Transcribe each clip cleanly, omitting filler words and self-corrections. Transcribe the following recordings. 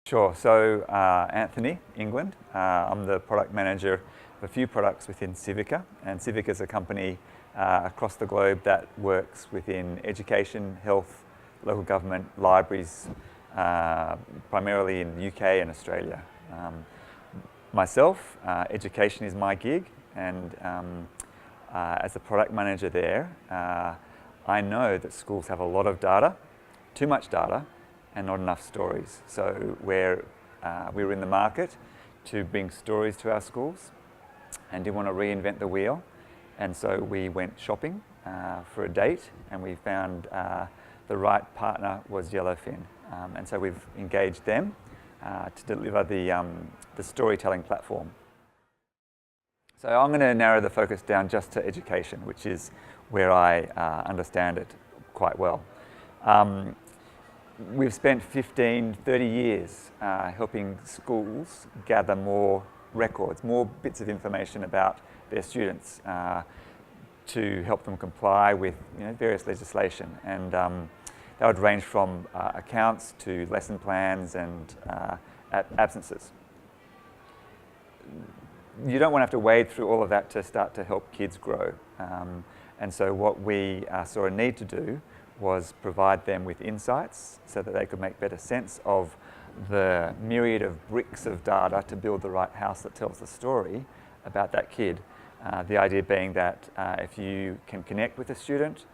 Sure. So Anthony, England. I'm the product manager of a few products within Civica, and Civica is a company across the globe that works within education, health, local government, libraries, primarily in the UK and Australia. Myself, education is my gig, and as a product manager there, I know that schools have a lot of data, too much data, and not enough stories. So we were in the market to bring stories to our schools and didn't want to reinvent the wheel. And so we went shopping for a date, and we found the right partner was Yellowfin. And so we've engaged them to deliver the storytelling platform. So I'm going to narrow the focus down just to education, which is where I understand it quite well. We've spent 15, 30 years helping schools gather more records, more bits of information about their students to help them comply with various legislation. And that would range from accounts to lesson plans and absences. You don't want to have to wade through all of that to start to help kids grow. And so what we saw a need to do was provide them with insights so that they could make better sense of the myriad of bricks of data to build the right house that tells the story about that kid. The idea being that if you can connect with a student,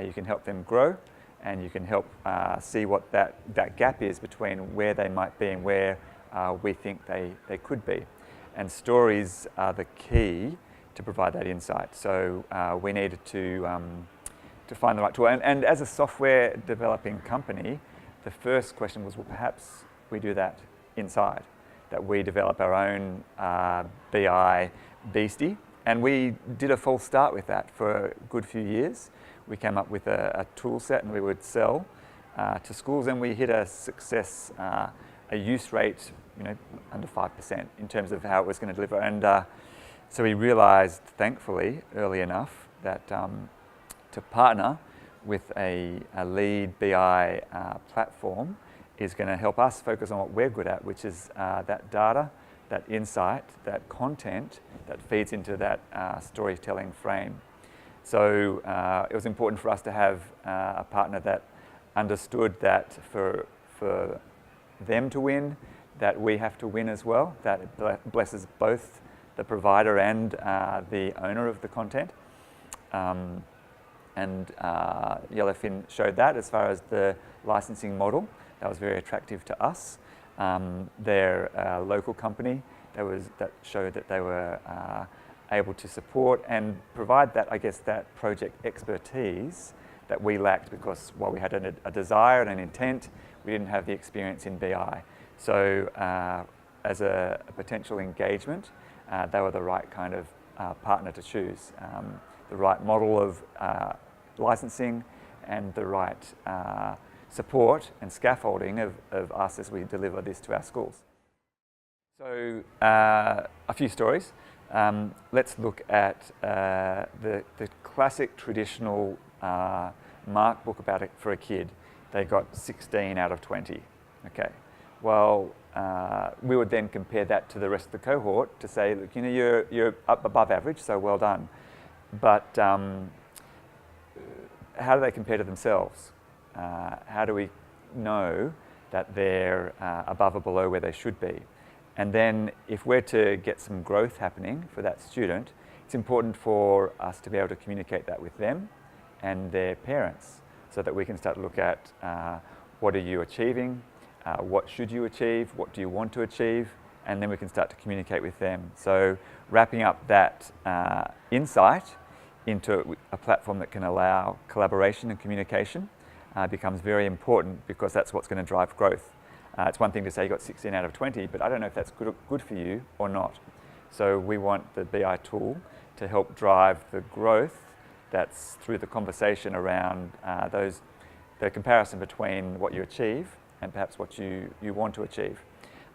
you can help them grow, and you can help see what that gap is between where they might be and where we think they could be. And stories are the key to provide that insight. So we needed to find the right tool. And as a software developing company, the first question was, well, perhaps we do that inside, that we develop our own BI beastie. And we did a full start with that for a good few years. We came up with a tool set, and we would sell to schools, and we hit a success, a use rate, under 5% in terms of how it was going to deliver. And so we realized, thankfully, early enough that to partner with a lead BI platform is going to help us focus on what we're good at, which is that data, that insight, that content that feeds into that storytelling frame. So it was important for us to have a partner that understood that for them to win, that we have to win as well, that it blesses both the provider and the owner of the content. And Yellowfin showed that as far as the licensing model. That was very attractive to us. They're a local company that showed that they were able to support and provide that, I guess, that project expertise that we lacked, because while we had a desire and an intent, we didn't have the experience in BI. So as a potential engagement, they were the right kind of partner to choose. The right model of licensing and the right support and scaffolding of us as we deliver this to our schools. So a few stories. Let's look at the classic traditional mark book about it for a kid. They got 16 out of 20. Okay. Well, we would then compare that to the rest of the cohort to say, look, you're up above average, so well done. But how do they compare to themselves? How do we know that they're above or below where they should be? And then if we're to get some growth happening for that student, it's important for us to be able to communicate that with them and their parents, so that we can start to look at what are you achieving, what should you achieve, what do you want to achieve, and then we can start to communicate with them. So wrapping up that insight into a platform that can allow collaboration and communication becomes very important, because that's what's going to drive growth. It's one thing to say you got 16 out of 20, but I don't know if that's good for you or not. So we want the BI tool to help drive the growth that's through the conversation around the comparison between what you achieve and perhaps what you want to achieve.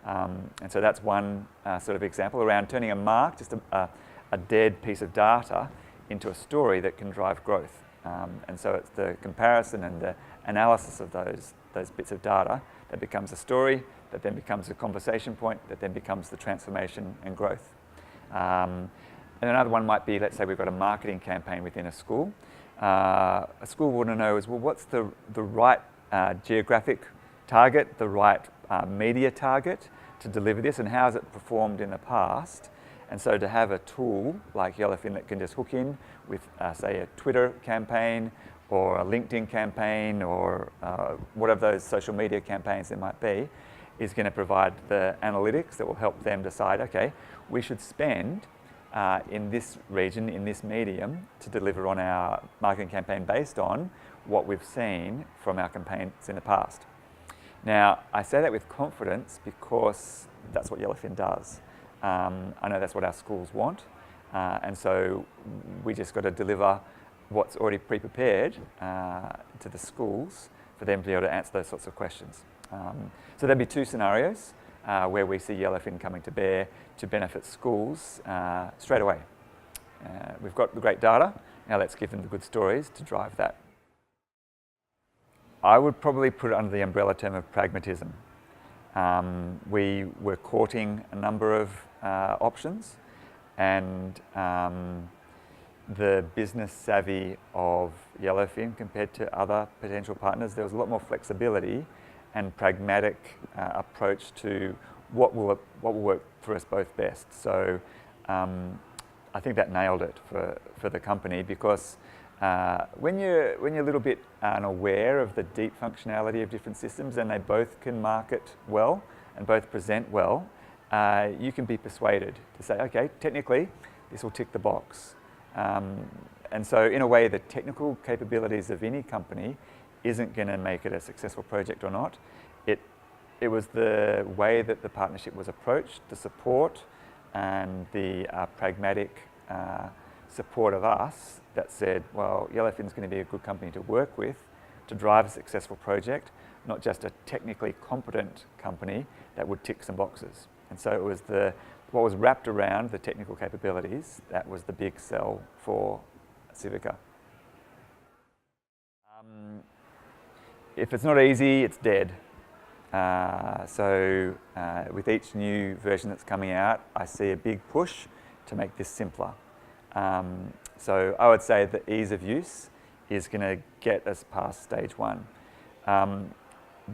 And so that's one sort of example around turning a mark, just a dead piece of data, into a story that can drive growth. And so it's the comparison and the analysis of those bits of data that becomes a story, that then becomes a conversation point, that then becomes the transformation and growth. And another one might be, let's say we've got a marketing campaign within a school. A school would want to know is, well, what's the right geographic target, the right media target to deliver this, and how has it performed in the past? And so to have a tool like Yellowfin that can just hook in with, say, a Twitter campaign or a LinkedIn campaign or whatever those social media campaigns there might be, is going to provide the analytics that will help them decide, okay, we should spend in this region, in this medium, to deliver on our marketing campaign based on what we've seen from our campaigns in the past. Now, I say that with confidence because that's what Yellowfin does. I know that's what our schools want, and so we just got to deliver what's already pre-prepared to the schools for them to be able to answer those sorts of questions. So there'd be two scenarios where we see Yellowfin coming to bear to benefit schools straight away. We've got the great data, now let's give them the good stories to drive that. I would probably put it under the umbrella term of pragmatism. We were courting a number of options, and the business savvy of Yellowfin compared to other potential partners, there was a lot more flexibility and pragmatic approach to what will work for us both best. So I think that nailed it for the company, because when you're a little bit unaware of the deep functionality of different systems and they both can market well and both present well, you can be persuaded to say, okay, technically this will tick the box. And so in a way, the technical capabilities of any company isn't going to make it a successful project or not. It was the way that the partnership was approached, the support and the pragmatic support of us that said, well, Yellowfin's going to be a good company to work with to drive a successful project, not just a technically competent company that would tick some boxes. And so it was what was wrapped around the technical capabilities that was the big sell for Civica. If it's not easy, it's dead. So with each new version that's coming out, I see a big push to make this simpler. So I would say the ease of use is going to get us past stage one.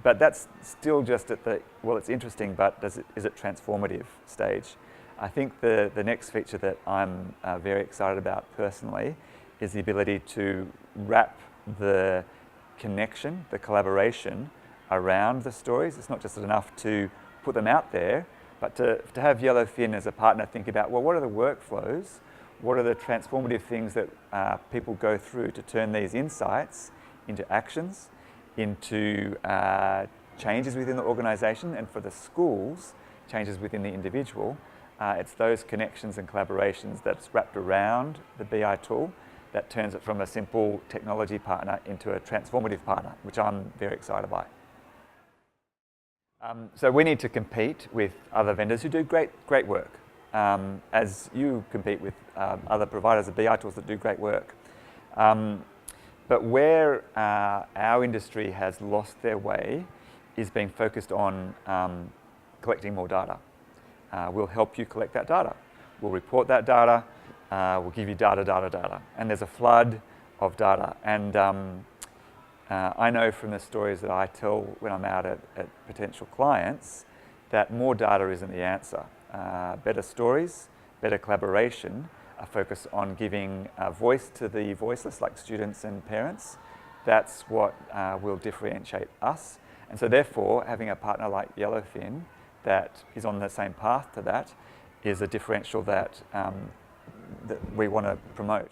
But that's still just at the, well, it's interesting, but is it transformative stage? I think the next feature that I'm very excited about personally is the ability to wrap the connection, the collaboration around the stories. It's not just enough to put them out there, but to have Yellowfin as a partner think about, well, what are the workflows? What are the transformative things that people go through to turn these insights into actions, into changes within the organisation, and for the schools, changes within the individual. It's those connections and collaborations that's wrapped around the BI tool that turns it from a simple technology partner into a transformative partner, which I'm very excited by. So we need to compete with other vendors who do great work, as you compete with other providers of BI tools that do great work. But where our industry has lost their way is being focused on collecting more data. We'll help you collect that data. We'll report that data. We'll give you data. And there's a flood of data. And I know from the stories that I tell when I'm out at potential clients that more data isn't the answer. Better stories, better collaboration, a focus on giving a voice to the voiceless, like students and parents. That's what will differentiate us. And so therefore, having a partner like Yellowfin that is on the same path to that is a differential that we want to promote.